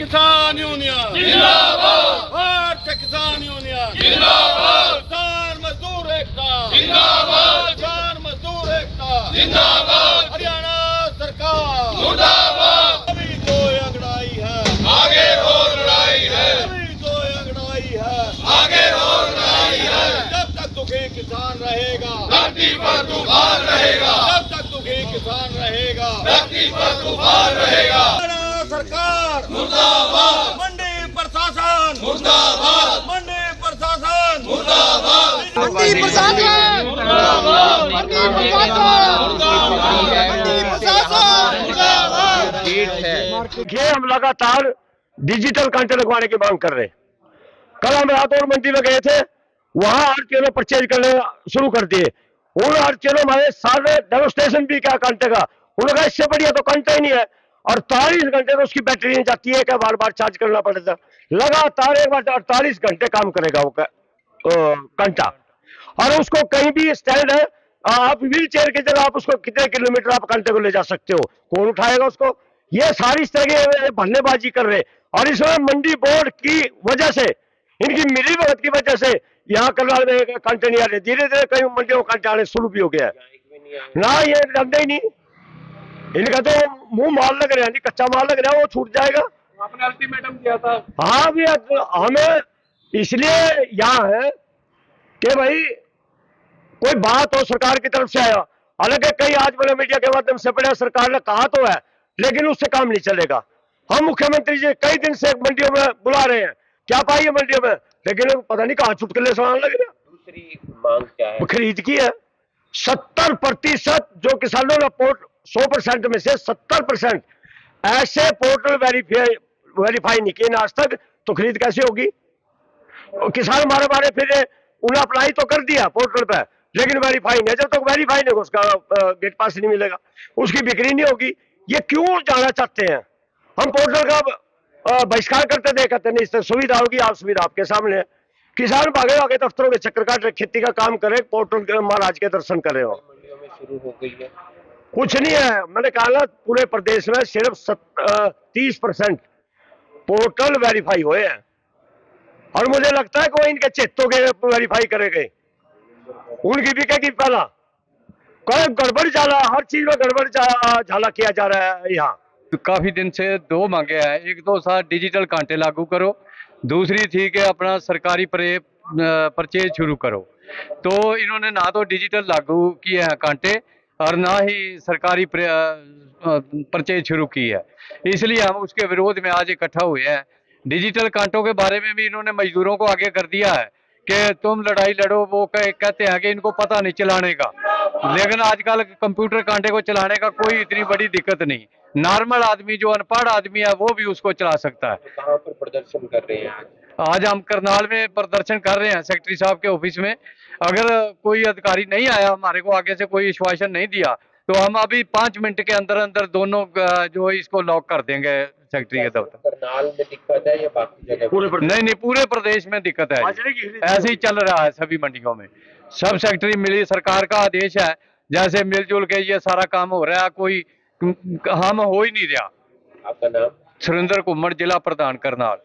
किसान यूनियन जिंदाबाद, भारतीय किसान यूनियन जिंदाबाद, किसान मजदूर एकता जिंदाबाद, किसान मजदूर एकता जिंदाबाद, हरियाणा सरकार मुर्दाबाद। अभी जो अंगड़ाई है आगे और लड़ाई है, अभी जो अंगड़ाई है आगे और लड़ाई है। जब तक दुखी किसान रहेगा धरती पर तूफान रहेगा, जब तक दुखी किसान रहेगा धरती पर तूफान रहेगा। हरियाणा सरकार मुर्दाबाद, मंडी प्रशासन मुर्दाबाद, मंडी प्रशासन मुर्दाबाद, मंडी प्रशासन मुर्दाबाद, मंडी प्रशासन देखिए, हम लगातार डिजिटल कांटे लगवाने की मांग कर रहे हैं। कल हम रात और मंडी में गए थे, वहां आरटीओ ने परचेज करने शुरू कर दिए। उन आरटीओ ने हमारे सारे डेमोस्ट्रेशन भी किया कांटे का। उन्होंने कहा इससे बढ़िया तो कांटा ही नहीं है, 48 घंटे तो उसकी बैटरी नहीं जाती है, क्या बार बार चार्ज करना पड़ता। लगातार एक बार 48 घंटे काम करेगा वो कांटा, और उसको कहीं भी स्टैंड है, आप व्हील चेयर की जगह आप उसको कितने किलोमीटर आप कांटे को ले जा सकते हो, कौन उठाएगा उसको। ये सारी इस तरह की बल्लेबाजी कर रहे हैं, और इसमें मंडी बोर्ड की वजह से, इनकी मिली भगत की वजह से यहाँ करनाल में कांटे नहीं आ रहे। धीरे धीरे कई मंडियों में कांटे आने शुरू भी हो गया है ना, ये लगता ही नहीं। इनका तो मुंह माल लग रहा है, नहीं कच्चा माल लग रहा है, वो छूट जाएगा। आपने अल्टीमेटम दिया था। हाँ भी, हमें इसलिए यहाँ है कि भाई कोई बात हो सरकार की तरफ से आया। हालांकि कई आज मैंने मीडिया के माध्यम से पढ़ा, सरकार ने कहा तो है, लेकिन उससे काम नहीं चलेगा। हम मुख्यमंत्री जी कई दिन से मंडियों में बुला रहे हैं, क्या पाइए मंडियों में, लेकिन पता नहीं कहाँ चुटकुले सुनाने लग रहा। दूसरी मांग क्या है? खरीद की है 70% जो किसानों ने 100% में से 70% ऐसे पोर्टल वेरीफाई नहीं किए आज तक, तो खरीद कैसे होगी। किसान मारे मारे फिर उन्हें अप्लाई तो कर दिया पोर्टल पे, लेकिन वेरीफाई नहीं। जब तक वेरीफाई नहीं उसका गेट पास नहीं मिलेगा, उसकी बिक्री नहीं होगी। ये क्यों जाना चाहते हैं। हम पोर्टल का बहिष्कार करते देखते नहीं, इससे सुविधा होगी, आप सुविधा आपके सामने है। किसान भागे भागे दफ्तरों के चक्कर काट रहे, खेती का काम करे, पोर्टल के महाराज के दर्शन करे हो। मंडियों में शुरू हो गई है। कुछ नहीं है, मैंने कहा ना पूरे प्रदेश में सिर्फ 30% पोर्टल वेरीफाई हुए हैं, और मुझे लगता है कि वो इनके चेतों के वेरीफाई करेंगे, उनकी बिकेगी पहला। कोई गड़बड़ झाला, हर चीज में गड़बड़ झाला किया जा रहा है यहाँ। काफी दिन से दो मांगे हैं, एक तो साथ डिजिटल कांटे लागू करो, दूसरी थी कि अपना सरकारी परचेज शुरू करो। तो इन्होंने ना तो डिजिटल लागू किए हैं कांटे, और ना ही सरकारी परचेज शुरू की है। इसलिए हम उसके विरोध में आज इकट्ठा हुए हैं। डिजिटल कांटों के बारे में भी इन्होंने मजदूरों को आगे कर दिया है कि तुम लड़ाई लड़ो, वो कहते हैं कि इनको पता नहीं चलाने का। लेकिन आजकल कंप्यूटर कांटे को चलाने का कोई इतनी बड़ी दिक्कत नहीं, नॉर्मल आदमी जो अनपढ़ आदमी है वो भी उसको चला सकता है। तो कहाँ पर प्रदर्शन कर रहे हैं आज? आज हम करनाल में प्रदर्शन कर रहे हैं, सेक्रेटरी साहब के ऑफिस में। अगर कोई अधिकारी नहीं आया, हमारे को आगे से कोई आश्वासन नहीं दिया, तो हम अभी 5 मिनट के अंदर अंदर दोनों जो है इसको लॉक कर देंगे सेक्रेटरी के दफ्तर। करनाल में दिक्कत है या बाकी जगह? नहीं, पूरे प्रदेश में दिक्कत है, ऐसे ही चल रहा है सभी मंडियों में। सब सेक्रेटरी मिली, सरकार का आदेश है, जैसे मिलजुल के ये सारा काम हो रहा है, कोई हम हो ही नहीं रहा। आपका नाम? सुरेंद्र कुमार, जिला प्रधान करनाल।